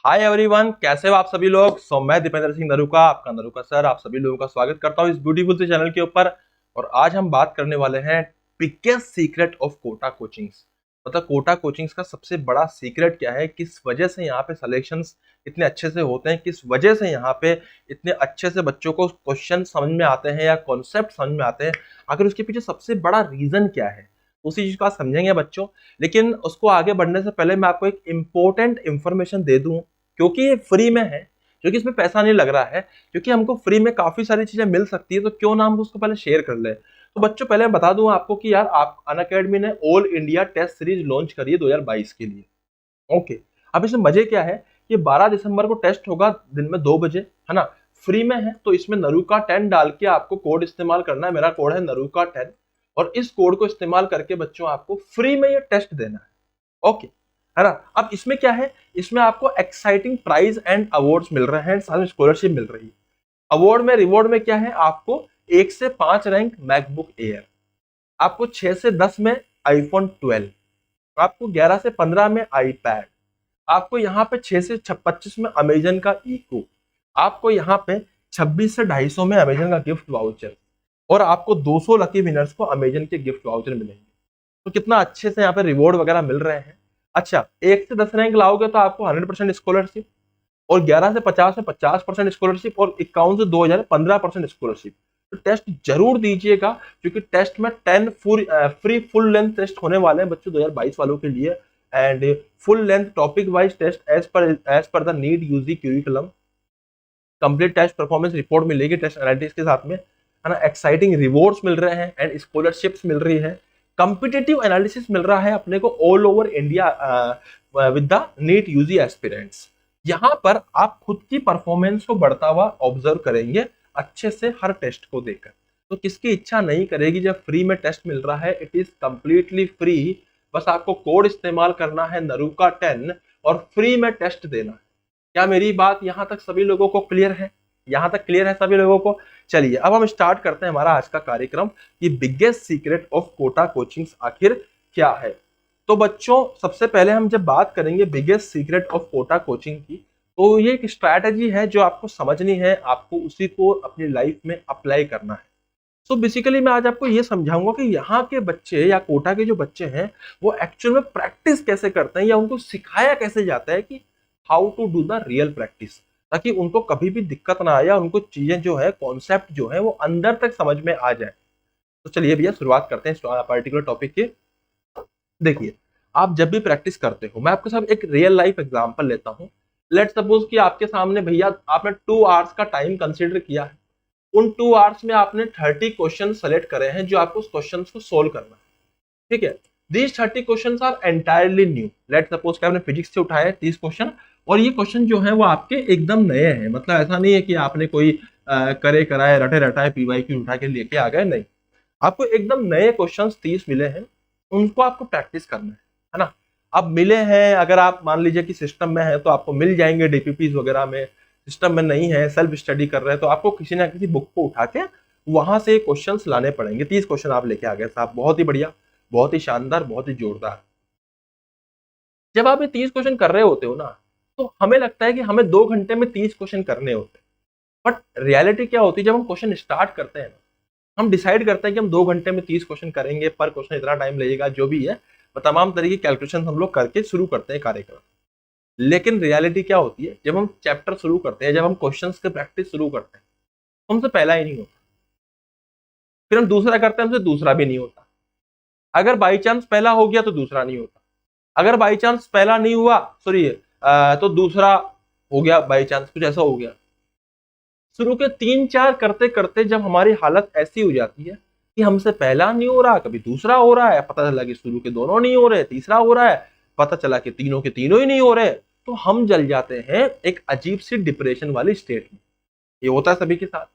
Hi everyone, कैसे हो आप सभी लोग। मैं दीपेंद्र सिंह नरूका, आपका नरूका सर, आप सभी लोगों का स्वागत करता हूं इस ब्यूटीफुल से चैनल के ऊपर। और आज हम बात करने वाले हैं biggest secret of Kota coachings. मतलब कोटा कोचिंग्स का सबसे बड़ा सीक्रेट क्या है, किस वजह से यहाँ पे सिलेक्शंस इतने अच्छे से होते हैं, किस वजह से यहाँ पे इतने अच्छे से बच्चों को क्वेश्चन समझ में आते हैं या कॉन्सेप्ट समझ में आते हैं। आखिर उसके पीछे सबसे बड़ा रीजन क्या है, उसी चीज को आज समझेंगे बच्चों। लेकिन उसको आगे बढ़ने से पहले मैं आपको एक इंपॉर्टेंट इंफॉर्मेशन दे दूं, क्योंकि ये फ्री में है, क्योंकि इसमें पैसा नहीं लग रहा है, क्योंकि हमको फ्री में काफी सारी चीजें मिल सकती है, तो क्यों ना हम उसको पहले शेयर कर ले। तो बच्चों पहले मैं बता दूं आपको कि यार आप अनअकैडमी ने all India test series launch करी है 2022 के लिए। ओके, अब इसमें मजे क्या है, ये 12 दिसंबर को टेस्ट होगा दिन में 2 बजे, है ना। फ्री में है, तो इसमें नरूका 10 डाल के आपको कोड इस्तेमाल करना है। मेरा कोड है नरूका 10 और इस कोड को इस्तेमाल करके बच्चों आपको फ्री में ये टेस्ट देना है। ओके, है ना। अब इसमें क्या है, इसमें आपको एक्साइटिंग प्राइज एंड अवार्ड्स मिल रहे हैं, साथ में स्कॉलरशिप मिल रही है। अवार्ड में रिवॉर्ड में क्या है, आपको 1 से 5 रैंक मैकबुक एयर, आपको 6 से 10 में आईफोन 12, आपको 11 से 15 में आईपैड, आपको यहाँ पे 6 से 25 में अमेजन का इको, आपको यहाँ पे 26 से 250 में अमेजन का गिफ्ट वाउचर, और आपको 200 लकी विनर्स को अमेजन के गिफ्ट वाउचर मिलेंगे। तो कितना अच्छे से यहाँ पे रिवॉर्ड वगैरह मिल रहे हैं। अच्छा, 1 से 10 रैंक लाओगे तो आपको 100% स्कॉलरशिप, और 11 से 50 में 50% स्कॉलरशिप, और 51 से 2000 15% स्कॉलरशिप। तो टेस्ट जरूर दीजिएगा, क्योंकि टेस्ट में 10 फ्री फुल लेंथ टेस्ट होने वाले हैं बच्चों 2022 वालों के लिए। And full length topic wise test as per the NEET UG curriculum, complete test performance report मिलेगी टेस्ट एनालिटिक्स के साथ में, है ना। एक्साइटिंग रिवॉर्ड्स मिल रहे हैं एंड स्कॉलरशिप्स मिल रही है। कॉम्पिटिटिव एनालिसिस मिल रहा है अपने को all over India with the NEET UG aspirants. यहाँ पर आप खुद की परफॉर्मेंस को बढ़ता हुआ ऑब्जर्व करेंगे अच्छे से हर टेस्ट को देखकर। तो किसकी इच्छा नहीं करेगी जब फ्री में टेस्ट मिल रहा है। इट इज कंप्लीटली फ्री, बस आपको कोड इस्तेमाल करना है नरूका 10 और फ्री में टेस्ट देना है। क्या मेरी बात यहां तक सभी लोगों को क्लियर है? यहां तक क्लियर है सभी लोगों को? चलिए अब हम स्टार्ट करते हैं हमारा आज का कार्यक्रम कि biggest secret of Kota coachings आखिर क्या है। तो बच्चों सबसे पहले हम जब बात करेंगे biggest secret of Kota coaching की, तो ये एक स्ट्रैटेजी है जो आपको समझनी है, आपको उसी को अपनी लाइफ में अप्लाई करना है। सो बेसिकली मैं आज आपको ये समझाऊंगा कि यहाँ के बच्चे या कोटा के जो बच्चे हैं वो एक्चुअल में प्रैक्टिस कैसे करते हैं, या उनको सिखाया कैसे जाता है कि how to do the real practice, ताकि उनको कभी भी दिक्कत ना आए या उनको चीजें जो है, कॉन्सेप्ट जो है वो अंदर तक समझ में आ जाए। तो चलिए भैया शुरुआत करते हैं इस पर्टिकुलर टॉपिक की। देखिए, आप जब भी प्रैक्टिस करते हो, मैं आपके साथ एक रियल लाइफ एग्जांपल लेता हूँ। लेट सपोज कि आपके सामने भैया आपने 2 आवर्स का टाइम कंसीडर किया है। उन 2 आवर्स में आपने 30 क्वेश्चन सेलेक्ट करे हैं जो आपको उस क्वेश्चन को सोल्व करना है। ठीक है, these 30 question are entirely new. Let suppose कि आपने फिजिक्स से उठाए 30 क्वेश्चन, और ये क्वेश्चन जो है वो आपके एकदम नए हैं। मतलब ऐसा नहीं है कि आपने कोई करे कराए रटे रटाए पीवाईक्यू उठा के लेके आ गए, नहीं। आपको एकदम नए क्वेश्चंस 30 मिले हैं, उनको आपको प्रैक्टिस करना है ना। अब मिले हैं, अगर आप मान लीजिए कि सिस्टम में है तो आपको मिल जाएंगे डीपीपीज वगैरह में। सिस्टम में नहीं है, सेल्फ स्टडी कर रहे हैं, तो आपको किसी ना किसी बुक को उठा के वहां से क्वेश्चंस लाने पड़ेंगे। 30 क्वेश्चन आप लेके आ गए साहब, बहुत ही बढ़िया, बहुत ही शानदार, बहुत ही जोरदार। जब आप ये 30 क्वेश्चन कर रहे होते हो ना, तो हमें लगता है कि हमें 2 घंटे में 30 क्वेश्चन करने होते हैं। बट रियलिटी क्या होती है, जब हम क्वेश्चन स्टार्ट करते हैं, हम डिसाइड करते हैं कि हम 2 घंटे में 30 क्वेश्चन करेंगे, पर क्वेश्चन इतना टाइम लगेगा, जो भी है तमाम तरह की कैलकुलेशन हम लोग करके शुरू करते हैं कार्यक्रम। लेकिन रियलिटी क्या होती है, जब हम चैप्टर शुरू करते हैं, जब हम क्वेश्चंस की प्रैक्टिस शुरू करते हैं, हमसे पहला ही नहीं होता। फिर हम दूसरा करते हैं, हमसे दूसरा भी नहीं होता। अगर बाई चांस पहला हो गया तो दूसरा नहीं होता। अगर बाई चांस पहला नहीं हुआ, सॉरी, तो दूसरा हो गया, बाई चांस कुछ ऐसा हो गया। शुरू के 3-4 करते करते जब हमारी हालत ऐसी हो जाती है कि हमसे पहला नहीं हो रहा, कभी दूसरा हो रहा है, पता चला कि शुरू के दोनों नहीं हो रहे, तीसरा हो रहा है, पता चला कि तीनों के तीनों ही नहीं हो रहे, तो हम जल जाते हैं एक अजीब सी डिप्रेशन वाली स्टेट में। ये होता है सभी के साथ,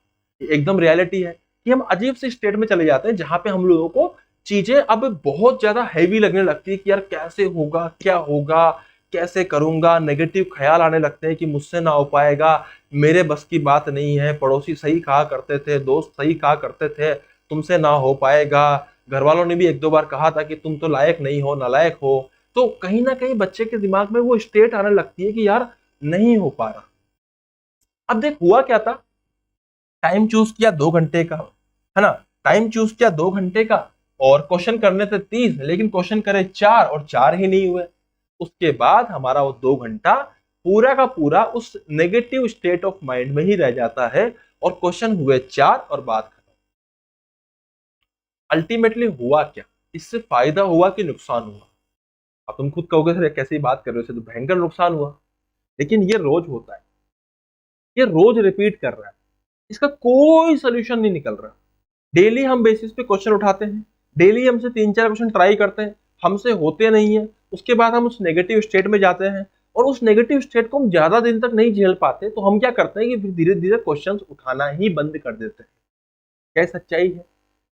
ये एकदम रियलिटी है कि हम अजीब सी स्टेट में चले जाते हैं जहां पे हम लोगों को चीजें अब बहुत ज्यादा हैवी लगने लगती है कि यार कैसे होगा, क्या होगा, कैसे करूंगा। नेगेटिव ख्याल आने लगते हैं कि मुझसे ना हो पाएगा, मेरे बस की बात नहीं है, पड़ोसी सही कहा करते थे, दोस्त सही कहा करते थे, तुमसे ना हो पाएगा, घर वालों ने भी 1-2 बार कहा था कि तुम तो लायक नहीं हो, नालायक हो। तो कहीं ना कहीं बच्चे के दिमाग में वो स्टेट आने लगती है कि यार नहीं हो पा रहा। अब देख हुआ क्या था, टाइम चूज किया 2 घंटे का, है ना, टाइम चूज किया 2 घंटे का, और क्वेश्चन करने थे 30, लेकिन क्वेश्चन करे 4 और 4 ही नहीं हुए। उसके बाद हमारा वो 2 घंटा पूरा का पूरा उस नेगेटिव स्टेट ऑफ माइंड में ही रह जाता है, और क्वेश्चन हुए 4 और बात खत्म। अल्टीमेटली हुआ क्या, इससे फायदा हुआ कि नुकसान हुआ? अब तुम खुद कहोगे सर कैसी बात कर रहे हो, इससे तो भयंकर नुकसान हुआ। लेकिन ये रोज होता है, ये रोज रिपीट कर रहा है, इसका कोई सोल्यूशन नहीं निकल रहा। डेली हम बेसिस पे क्वेश्चन उठाते हैं, डेली हमसे 3-4 क्वेश्चन ट्राई करते हैं, हमसे होते नहीं है, उसके बाद हम उस नेगेटिव स्टेट में जाते हैं, और उस नेगेटिव स्टेट को हम ज्यादा दिन तक नहीं झेल पाते, तो हम क्या करते हैं कि फिर धीरे धीरे क्वेश्चन उठाना ही बंद कर देते हैं। क्या सच्चाई है,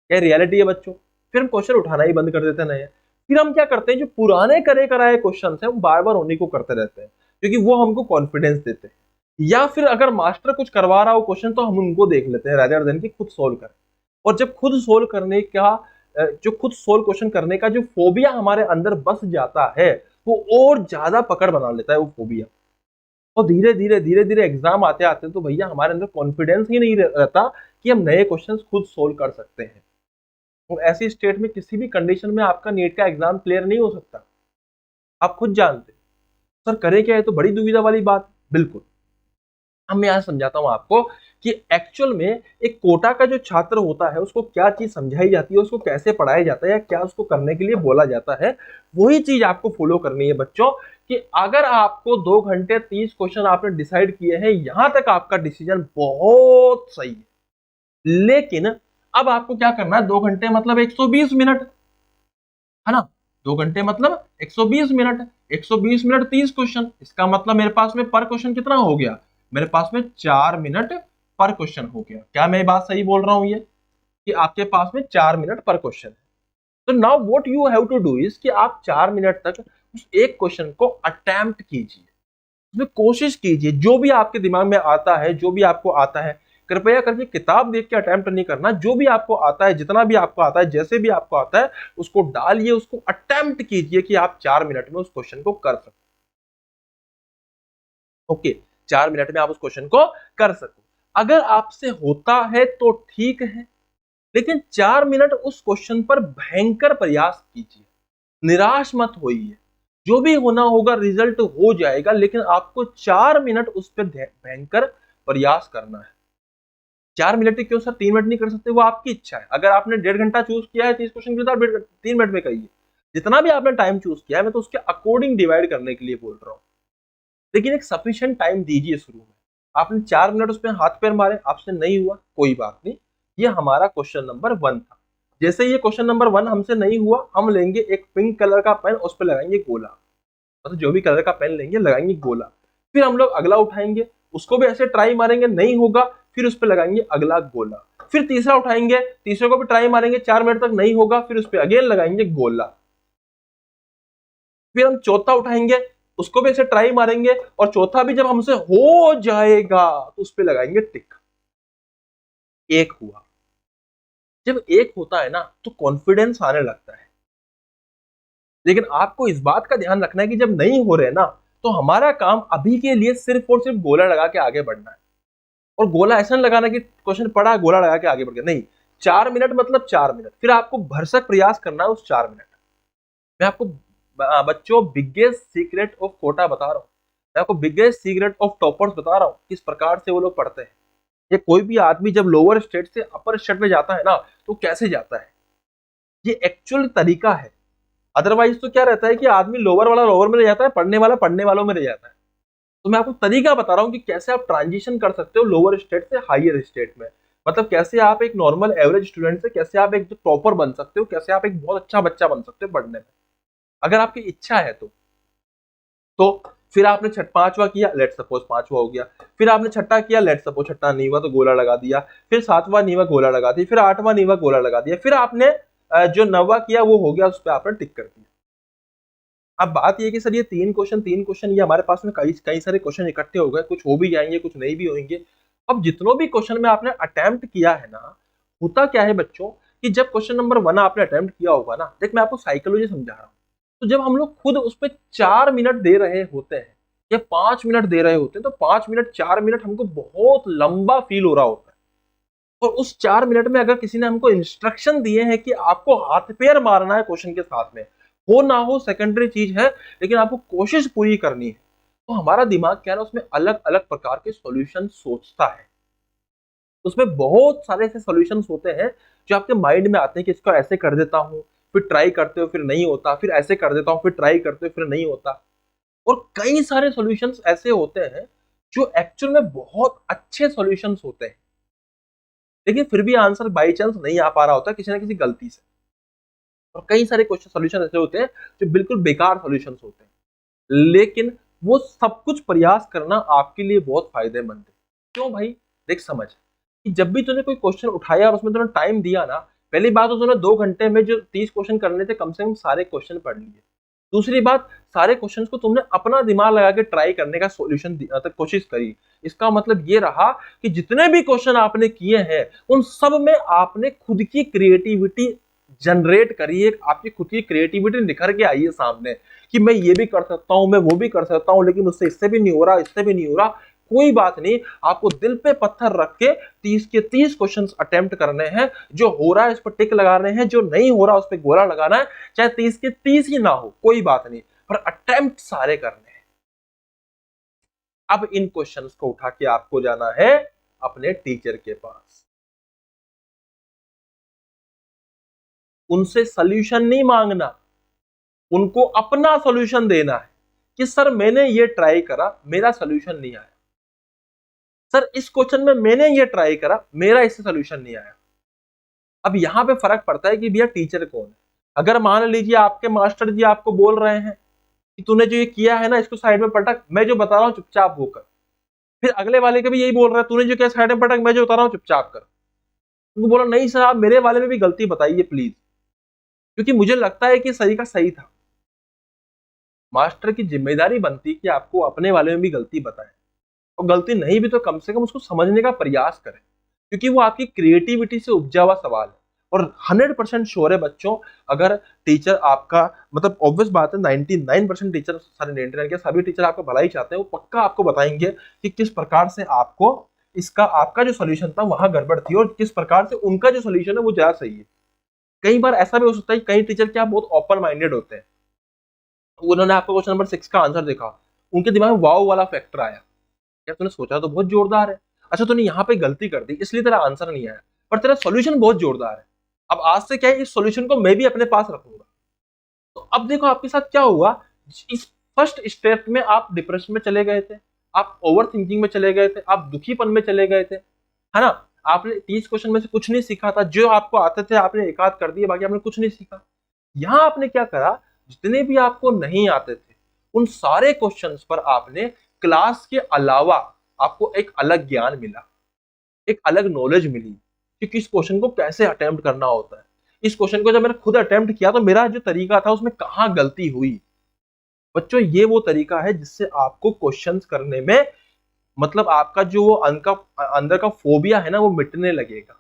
क्या रियलिटी है बच्चों? फिर हम क्वेश्चन उठाना ही बंद कर देते हैं। नए फिर हम क्या करते हैं, जो पुराने करे कराए क्वेश्चन है, वो बार बार उन्हीं को करते रहते हैं, क्योंकि वो हमको कॉन्फिडेंस देते हैं। या फिर अगर मास्टर कुछ करवा रहा हो क्वेश्चन, तो हम उनको देख लेते हैं रादर देन कि खुद सोल्व करें। और जब खुद सोल्व करने का जो खुद सोल्व क्वेश्चन करने का जो फोबिया हमारे अंदर बस जाता है, वो और ज्यादा पकड़ बना लेता है वो फोबिया। और धीरे धीरे एग्जाम आते आते तो भैया हमारे अंदर कॉन्फिडेंस ही नहीं रहता कि हम नए क्वेश्चंस खुद सोल्व कर सकते हैं। तो ऐसी स्टेट में किसी भी कंडीशन में आपका नीट का एग्जाम क्लियर नहीं हो सकता। आप खुद जानते सर करे क्या है, तो बड़ी दुविधा वाली बात। बिल्कुल, अब मैं यहाँ समझाता हूँ आपको कि एक्चुअल में एक कोटा का जो छात्र होता है उसको क्या चीज समझाई जाती है, उसको कैसे पढ़ाया जाता है, या क्या उसको करने के लिए बोला जाता है, वही चीज आपको फॉलो करनी है बच्चों। कि अगर आपको 2 घंटे 30 क्वेश्चन आपने डिसाइड किए हैं, यहां तक आपका डिसीजन बहुत सही है। लेकिन अब आपको क्या करना है, 2 घंटे मतलब 120 मिनट, है ना, 2 घंटे मतलब 120 मिनट, 120 मिनट 30 क्वेश्चन, इसका मतलब मेरे पास में पर क्वेश्चन कितना हो गया, मेरे पास में 4 मिनट पर क्वेश्चन हो गया। क्या मैं बात सही बोल रहा हूं ये, कि आपके पास में 4 मिनट पर क्वेश्चन है। तो now what you have to do is कि आप 4 मिनट तक उस एक क्वेश्चन को अटेम्प्ट कीजिए, उसमें कोशिश कीजिए, जो भी आपके दिमाग में आता है, जो भी आपको आता है, कृपया करके किताब देख के अटेम्प्ट नहीं करना। जो भी आपको आता है, जितना भी आपको आता है, जैसे भी आपको आता है, उसको डालिए, उसको अटेम्प्ट कीजिए कि आप 4 मिनट में उस क्वेश्चन को कर सको। ओके, 4 मिनट में आप उस क्वेश्चन को कर सको। अगर आपसे होता है तो ठीक है, लेकिन 4 मिनट उस क्वेश्चन पर भयंकर प्रयास कीजिए, निराश मत होइए। जो भी होना होगा रिजल्ट हो जाएगा, लेकिन आपको 4 मिनट उस पर भयंकर प्रयास करना है। 4 मिनट ही क्यों सर, 3 मिनट नहीं कर सकते? वो आपकी इच्छा है। अगर आपने 1.5 घंटा चूज किया है, 30 क्वेश्चन के साथ 3 मिनट में करिए। जितना भी आपने टाइम चूज किया है, मैं तो उसके अकॉर्डिंग डिवाइड करने के लिए बोल रहा हूँ, लेकिन एक सफिशिएंट टाइम दीजिए शुरू में। आपने 4 मिनट उसमें हाथ पैर मारे, आपसे नहीं हुआ, कोई बात नहीं, ये हमारा क्वेश्चन नंबर 1 था। जैसे ये क्वेश्चन नंबर 1 हमसे नहीं हुआ, हम लेंगे एक पिंक कलर का पेन, उस पर लगाएंगे गोला, मतलब जो भी कलर का पेन लेंगे लगाएंगे गोला। फिर हम लोग अगला उठाएंगे, उसको भी ऐसे ट्राई मारेंगे, नहीं होगा, फिर उस पर लगाएंगे अगला गोला। फिर तीसरा उठाएंगे, तीसरे को भी ट्राई मारेंगे, 4 मिनट तक नहीं होगा, फिर उस पर अगेन लगाएंगे गोला। फिर हम चौथा उठाएंगे, उसको भी ऐसे ट्राई मारेंगे, और चौथा भी जब हमसे हो जाएगा तो उस पर लगाएंगे टिक। एक हुआ। जब एक होता है ना तो कॉन्फिडेंस आने लगता है। लेकिन आपको इस बात का ध्यान रखना है कि जब नहीं हो रहे ना, तो हमारा काम अभी के लिए सिर्फ और सिर्फ गोला लगा के आगे बढ़ना है। और गोला ऐसा नहीं लगाना कि क्वेश्चन पढ़ा गोला लगा के आगे बढ़ गया, नहीं। 4 मिनट मतलब 4 मिनट, फिर आपको भरसक प्रयास करना है उस 4 मिनट। मैं आपको बच्चों बिगेस्ट सीक्रेट ऑफ कोटा बता रहा हूँ, मैं आपको बिगेस्ट सीक्रेट ऑफ टॉपर्स बता रहा हूँ, किस प्रकार से वो लोग पढ़ते हैं। ये कोई भी आदमी जब लोअर स्टेट से अपर स्टेट में जाता है ना, तो कैसे जाता है, ये एक्चुअल तरीका है। अदरवाइज तो क्या रहता है कि आदमी लोअर वाला लोअर में रह जाता है, पढ़ने वाला पढ़ने वालों में रह जाता है। तो मैं आपको तरीका बता रहा हूँ कि कैसे आप ट्रांजिशन कर सकते हो लोअर स्टेट से हायर स्टेट में। मतलब कैसे आप एक नॉर्मल एवरेज स्टूडेंट से कैसे आप एक टॉपर बन सकते हो, कैसे आप एक बहुत अच्छा बच्चा बन सकते हो पढ़ने में, अगर आपकी इच्छा है तो फिर आपने 5वां किया, लेट सपोज 5वां हो गया, फिर आपने छठा किया, लेट सपोज छठा नहीं हुआ तो गोला लगा दिया, फिर 7वां नहीं हुआ गोला लगा दिया, फिर 8वां नहीं हुआ गोला लगा दिया, फिर आपने जो 9वां किया वो हो गया, उस पर आपने टिक कर दिया। अब बात ये कि सर ये 3 क्वेश्चन ये हमारे पास में कई कई सारे क्वेश्चन इकट्ठे हो गए, कुछ हो भी जाएंगे कुछ नहीं भी होंगे। अब जितनों भी क्वेश्चन में आपने अटेम्प्ट किया है ना, होता क्या है बच्चों कि जब क्वेश्चन नंबर 1 आपने अटेम्प्ट किया होगा ना, देख मैं आपको साइकोलॉजी समझा रहा हूँ, तो जब हम लोग खुद उस पर 4 मिनट दे रहे होते हैं, या 5 मिनट दे रहे होते हैं, तो 5 मिनट 4 मिनट हमको बहुत लंबा फील हो रहा होता है। और उस 4 मिनट में अगर किसी ने हमको इंस्ट्रक्शन दिए हैं कि आपको हाथ पैर मारना है क्वेश्चन के साथ में, हो ना हो सेकेंडरी चीज है, लेकिन आपको कोशिश पूरी करनी है, तो हमारा दिमाग क्या है ना, उसमें अलग अलग प्रकार के सॉल्यूशन सोचता है। उसमें बहुत सारे ऐसे सॉल्यूशंस होते हैं जो आपके माइंड में आते हैं कि इसको ऐसे कर देता हूँ, फिर ट्राई करते हो फिर नहीं होता, फिर ऐसे कर देता हूँ फिर ट्राई करते हो फिर नहीं होता। और कई सारे सॉल्यूशंस ऐसे होते हैं जो एक्चुअल में बहुत अच्छे सॉल्यूशंस होते हैं, लेकिन फिर भी आंसर बाई चांस नहीं आ पा रहा होता किसी ना किसी गलती से। और कई सारे क्वेश्चन सॉल्यूशन ऐसे होते हैं जो बिल्कुल बेकार सॉल्यूशंस होते हैं, लेकिन वो सब कुछ प्रयास करना आपके लिए बहुत फायदेमंद है। क्यों भाई? देख समझ कि जब भी तूने कोई क्वेश्चन उठाया और उसमें तूने टाइम दिया ना, पहली बात तो तूने 2 घंटे में जो 30 क्वेश्चन करने थे कम से कम सारे क्वेश्चन पढ़ लिए। दूसरी बात, सारे क्वेश्चन को तुमने अपना दिमाग लगा के ट्राई करने का सोल्यूशन तक कोशिश करी। इसका मतलब ये रहा कि जितने भी क्वेश्चन आपने किए हैं उन सब में आपने खुद की क्रिएटिविटी जनरेट करी है, आपकी खुद की क्रिएटिविटी निखर के आई है सामने कि मैं ये भी कर सकता हूं, मैं वो भी कर सकता हूं, लेकिन मुझसे इससे भी नहीं हो रहा, इससे भी नहीं हो रहा। कोई बात नहीं, आपको दिल पे पत्थर रख के 30 के 30 क्वेश्चंस अटेम्प्ट करने हैं। जो हो रहा है उस पर टिक लगाने हैं, जो नहीं हो रहा उस पर गोला लगाना है, चाहे 30 के 30 ही ना हो कोई बात नहीं, पर अटेम्प्ट सारे करने हैं। अब इन क्वेश्चंस को उठा के आपको जाना है अपने टीचर के पास, उनसे सॉल्यूशन नहीं मांगना, उनको अपना सॉल्यूशन देना है कि सर मैंने ये ट्राई करा, मेरा सॉल्यूशन नहीं आया। सर इस क्वेश्चन में मैंने ये ट्राई करा, मेरा इससे सॉल्यूशन नहीं आया। अब यहां पे फर्क पड़ता है कि भैया टीचर कौन है। अगर मान लीजिए आपके मास्टर जी आपको बोल रहे हैं कि तूने जो ये किया है ना इसको साइड में पटक, मैं जो बता रहा हूं चुपचाप वो कर। फिर अगले वाले के भी यही बोल रहा है, तूने जो किया साइड में पटक, मैं जो बता रहा हूं चुपचाप कर। उनको बोला नहीं सर, आप मेरे वाले में भी गलती बताइए प्लीज, क्योंकि मुझे लगता है कि सही का सही था। मास्टर की जिम्मेदारी बनती है कि आपको अपने वाले में भी गलती बताए, और गलती नहीं भी तो कम से कम उसको समझने का प्रयास करें, क्योंकि वो आपकी क्रिएटिविटी से उपजा हुआ सवाल है। और 100% श्योर है बच्चों, अगर टीचर आपका, मतलब ऑब्वियस बात है 99% टीचर, सारे 99 के सभी टीचर आपका भला ही चाहते हैं, वो पक्का आपको बताएंगे कि किस प्रकार से आपको इसका, आपका जो सोल्यूशन था वहां गड़बड़ थी और किस प्रकार से उनका जो सोल्यूशन है वो ज्यादा सही है। कई बार ऐसा भी हो सकता है कि कई टीचर क्या बहुत ओपन माइंडेड होते हैं, उन्होंने आपको क्वेश्चन नंबर 6 का आंसर देखा, उनके दिमाग में वाव वाला फैक्टर आया, यार तूने सोचा तो बहुत जोरदार है, अच्छा तूने यहाँ पे गलती कर दी इसलिए तेरा आंसर नहीं आया, पर तेरा सॉल्यूशन बहुत जोरदार है। अब आज से क्या है, इस सॉल्यूशन को मैं भी अपने पास रखूंगा। तो अब देखो आपके साथ क्या हुआ, इस फर्स्ट स्टेप में आप डिप्रेशन में चले गए थे, आप ओवर थिंकिंग में चले गए थे, आप दुखीपन में चले गए थे, है ना। आपने 30 क्वेश्चन में से कुछ नहीं सीखा था, जो आपको आते थे आपने एक आध कर दिए, बाकी आपने कुछ नहीं सीखा। यहां आपने क्या करा, जितने भी आपको नहीं आते थे उन सारे क्वेश्चंस पर आपने क्लास के अलावा आपको एक अलग ज्ञान मिला, एक अलग नॉलेज मिली कि किस क्वेश्चन को कैसे अटेम्प्ट करना होता है। इस क्वेश्चन को जब मैंने खुद अटेम्प्ट किया तो मेरा जो तरीका था उसमें कहां गलती हुई। बच्चों ये वो तरीका है जिससे आपको क्वेश्चंस करने में, मतलब आपका जो वो अंदर का फोबिया है ना वो मिटने लगेगा।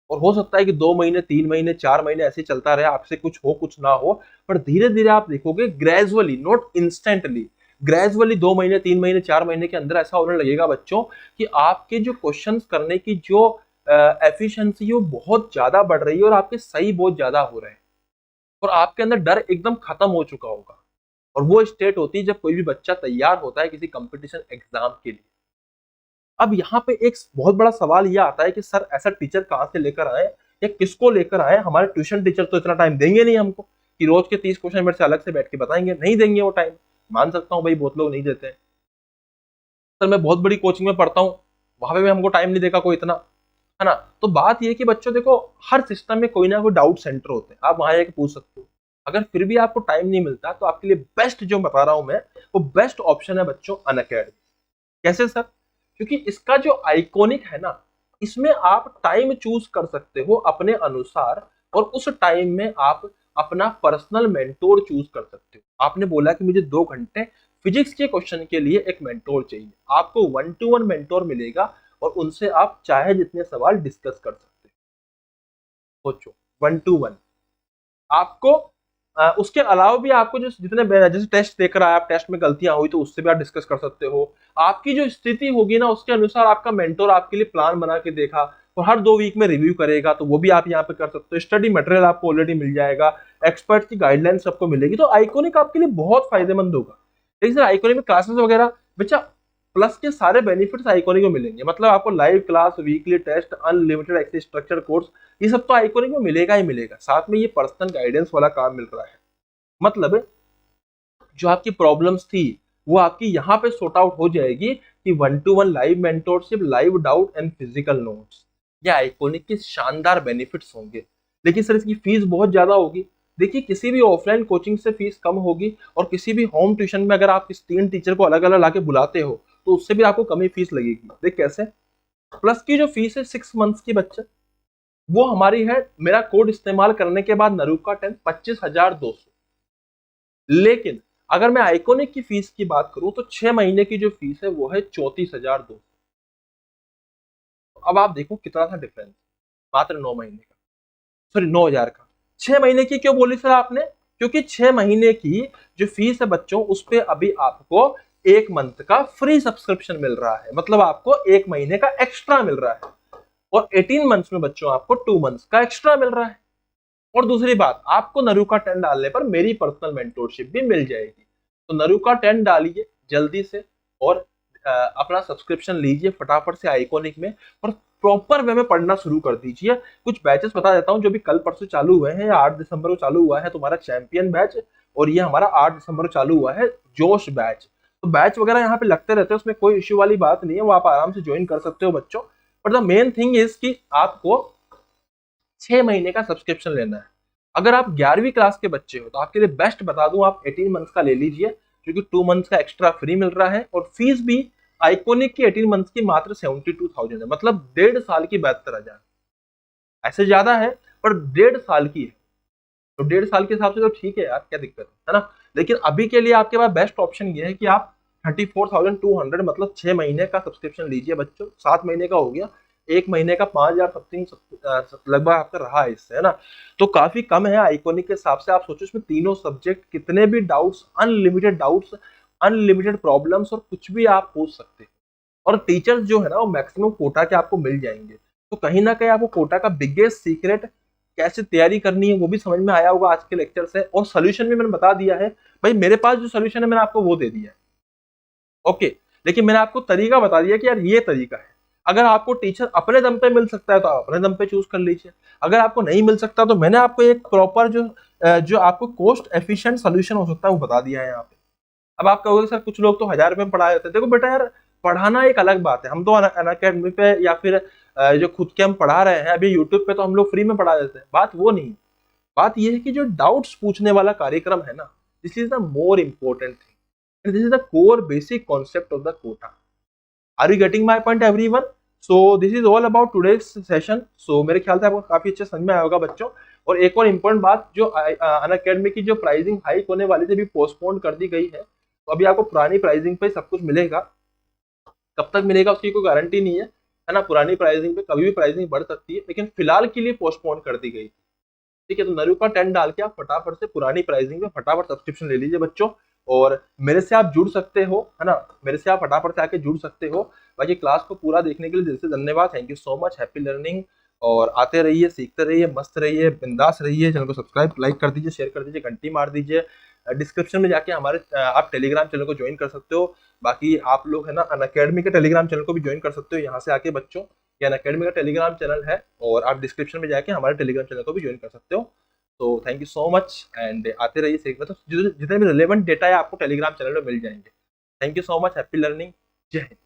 और हो सकता है कि 2 महीने 3 महीने 4 महीने ऐसे चलता रहे, आपसे कुछ हो कुछ ना हो, पर धीरे धीरे आप देखोगे ग्रेजुअली, नॉट इंस्टेंटली, ग्रेजुअली 2 महीने 3 महीने 4 महीने के अंदर ऐसा होने लगेगा बच्चों कि आपके जो क्वेश्चंस करने की जो एफिशिएंसी है वो बहुत ज्यादा बढ़ रही है और आपके सही बहुत ज्यादा हो रहे हैं, और आपके अंदर डर एकदम खत्म हो चुका होगा। और वो स्टेट होती है जब कोई भी बच्चा तैयार होता है किसी कंपटीशन एग्जाम के लिए। अब यहाँ पे एक बहुत बड़ा सवाल ये आता है कि सर ऐसा टीचर कहाँ से लेकर आए या किसको लेकर आए, हमारे ट्यूशन टीचर तो इतना टाइम देंगे नहीं हमको कि रोज के 30 क्वेश्चन मेरे से अलग से बैठ के बताएंगे, नहीं देंगे वो टाइम। मान सकता हूँ भाई बहुत लोग नहीं देते हैं, सर मैं बहुत बड़ी कोचिंग में पढ़ता हूँ, वहां पे भी हमको टाइम नहीं देगा कोई इतना, है ना। तो बात ये कि बच्चों देखो, हर सिस्टम में कोई ना कोई डाउट सेंटर होते हैं, आप वहां जाके पूछ सकते हो। अगर फिर भी आपको टाइम नहीं मिलता तो आपके लिए बेस्ट जो बता रहा हूं मैं, वो बेस्ट ऑप्शन है बच्चों अनअकैडमी। कैसे सर? क्योंकि इसका जो आइकॉनिक है ना, इसमें आप टाइम चूज कर सकते हो अपने अनुसार, और उस टाइम में आप अपना पर्सनल मेंटोर चूज कर सकते हो। आपने बोला कि मुझे 2 घंटे फिजिक्स के क्वेश्चन के लिए एक मेंटोर चाहिए, आपको 1-to-1 मेंटोर मिलेगा और उनसे आप चाहे जितने सवाल डिस्कस कर सकते हो। सोचो, 1-to-1 आपको उसके अलावा भी आपको जो जितने जैसे टेस्ट देकर आए आप, टेस्ट में गलतियां हुई तो उससे भी आप डिस्कस कर सकते हो। आपकी जो स्थिति होगी ना उसके अनुसार आपका मेंटोर आपके लिए प्लान बना के देखा और हर 2 वीक में रिव्यू करेगा, तो वो भी आप यहाँ पे कर सकते हो। स्टडी मटेरियल आपको ऑलरेडी मिल जाएगा, एक्सपर्ट की गाइडलाइंस आपको मिलेगी, तो आइकॉनिक आपके लिए बहुत फायदेमंद होगा। लेकिन सर आइकॉनिक में क्लासेस वगैरह, बच्चा प्लस के सारे बेनिफिट्स आइकॉनिक में मिलेंगे, मतलब आपको live class, weekly test, unlimited access, structure course, ये सब तो आइकॉनिक में मिलेगा ही मिलेगा। साथ में ये पर्सनल गाइडेंस वाला काम मिल रहा है, मतलब जो आपकी प्रॉब्लम्स थी वो आपकी यहाँ पे सॉर्ट आउट हो जाएगी कि 1-to-1 live mentorship, live doubt and physical notes. ये आइकॉनिक के शानदार बेनिफिट्स होंगे। लेकिन सर इसकी फीस बहुत ज्यादा होगी। देखिए किसी भी ऑफलाइन कोचिंग से फीस कम होगी, और किसी भी होम ट्यूशन में अगर आप इस 3 टीचर को अलग अलग लाके बुलाते हो तो उससे भी आपको कम ही फीस लगेगी। देख कैसे, प्लस की जो फीस है 6 मंथ्स की बच्चे, वो हमारी है मेरा कोड इस्तेमाल करने के बाद नरूका 10 25,200। लेकिन अगर मैं आइकॉनिक की फीस की बात करूं तो 6 महीने की जो फीस है वो है 34,200। अब आप देखो कितना था डिफरेंस, मात्र 9 महीने का, सॉरी 9,000 का। 6 महीने की क्यों बोली सर आपने? क्योंकि 6 महीने की जो फीस है बच्चों उस पे अभी आपको 1 मंथ का फ्री सब्सक्रिप्शन मिल रहा है, मतलब आपको 1 महीने का एक्स्ट्रा मिल रहा है, और 18 मंथ्स में बच्चों आपको 2 मंथ्स का एक्स्ट्रा मिल रहा है। और दूसरी बात, आपको नरूका 10 डालने पर मेरी पर्सनल मेंटोरशिप भी मिल जाएगी। तो नरूका 10 डालिए जल्दी से, और अपना सब्सक्रिप्शन लीजिए फटाफट से आइकॉनिक में, और प्रॉपर वे में पढ़ना शुरू कर दीजिए। कुछ बैचेस बता देता हूँ जो भी कल परसों चालू हुए हैं, या 8 दिसंबर को चालू हुआ है तुम्हारा चैंपियन बैच, और ये हमारा 8 दिसंबर को चालू हुआ है जोश बैच। तो बैच वगैरह यहाँ पे लगते रहते हैं, उसमें कोई इश्यू वाली बात नहीं है, वो आप आराम से ज्वाइन कर सकते हो बच्चों। But the main thing is कि आपको 6 महीने का सब्सक्रिप्शन लेना है। अगर आप 11वीं क्लास के बच्चे हो तो आपके लिए बेस्ट बता दूं, आप 18 मंथ्स का ले लीजिए, क्योंकि 2 मंथ्स का एक्स्ट्रा फ्री मिल रहा है, और फीस भी आइकॉनिक की 18 मंथ्स की मात्र 72,000 है, मतलब 1.5 साल की 72,000। ऐसे ज्यादा है पर 1.5 साल की है, तो 1.5 साल के हिसाब से तो ठीक है यार, क्या दिक्कत है ना। लेकिन अभी के लिए आपके पास बेस्ट ऑप्शन ये है कि आप 34,200 मतलब 6 महीने का सब्सक्रिप्शन लीजिए बच्चों। 7 महीने का हो गया, 1 महीने का 5,000 समथिंग लगभग आपका रहा है इससे, है ना। तो काफी कम है आइकॉनिक के हिसाब से। आप सोचो इसमें तीनों सब्जेक्ट, कितने भी डाउट्स, अनलिमिटेड प्रॉब्लम्स, और कुछ भी आप पूछ सकते हैं। और टीचर्स जो है ना वो मैक्सिमम कोटा के आपको मिल जाएंगे। तो कहीं ना कहीं आपको कोटा का बिगेस्ट सीक्रेट कैसे तैयारी करनी है वो भी समझ में आया होगा आज के लेक्चर से, और सोल्यूशन भी मैंने बता दिया है भाई। मेरे पास जो सोल्यूशन है मैंने आपको वो दे दिया है, ओके। लेकिन मैंने आपको तरीका बता दिया कि यार ये तरीका है। अगर आपको टीचर अपने दम पे मिल सकता है तो आप अपने दम पे चूज कर लीजिए। अगर आपको नहीं मिल सकता तो मैंने आपको एक प्रॉपर जो आपको कोस्ट एफिशिएंट सोल्यूशन हो सकता है वो बता दिया है यहाँ पे। अब आप कहोगे सर कुछ लोग तो 1,000 रुपए में पढ़ा देते हैं। देखो बेटा यार, पढ़ाना एक अलग बात है। हम तो अनअकैडमी पे या फिर जो खुद के हम पढ़ा रहे हैं अभी यूट्यूब पे, तो हम लोग फ्री में पढ़ा देते हैं, बात वो नहीं। बात ये है कि जो डाउट्स पूछने वाला कार्यक्रम है ना, this is the more important thing, this is the core basic concept of the quota. Are you getting my point everyone? So this is all about today's session. So मेरे ख्याल से आपको काफी अच्छे समझ में आया होगा बच्चों। और एक और इम्पोर्टेंट बात, जो अनअकैडमी की जो प्राइसिंग हाइक होने वाली थी अभी पोस्टपोन कर दी गई है, तो अभी आपको पुरानी प्राइसिंग पे सब कुछ मिलेगा। कब तक मिलेगा उसकी कोई गारंटी नहीं है ना। पुरानी प्राइसिंग पे कभी भी प्राइसिंग बढ़ सकती है, लेकिन फिलहाल के लिए पोस्टपोन कर दी गई। ठीक है, तो नरूका 10 डाल के आप फटाफट से पुरानी प्राइसिंग पे फटाफट सब्सक्रिप्शन ले लीजिए बच्चों। और मेरे से आप जुड़ सकते हो, है ना, मेरे से आप फटाफट से आके जुड़ सकते हो। बाकी क्लास को पूरा देखने के लिए दिल से धन्यवाद। Thank you so much, happy learning. और आते रहिए, सीखते रहिए, मस्त रहिए, बिंदास रहिए। चैनल को सब्सक्राइब, लाइक कर दीजिए, शेयर कर दीजिए, घंटी मार दीजिए। डिस्क्रिप्शन में जाके हमारे आप टेलीग्राम चैनल को ज्वाइन कर सकते हो। बाकी आप लोग है ना अनअकैडमी के टेलीग्राम चैनल को भी ज्वाइन कर सकते हो यहाँ से आके बच्चों। ये अनअकैडमी का टेलीग्राम चैनल है, और आप डिस्क्रिप्शन में जाके हमारे टेलीग्राम चैनल को भी ज्वाइन कर सकते हो। तो thank you so much, and आते रहिए सीखने। तो जितने भी रिलेवेंट डेटा है आपको टेलीग्राम चैनल में मिल जाएंगे। Thank you so much, happy learning, जय हिंद।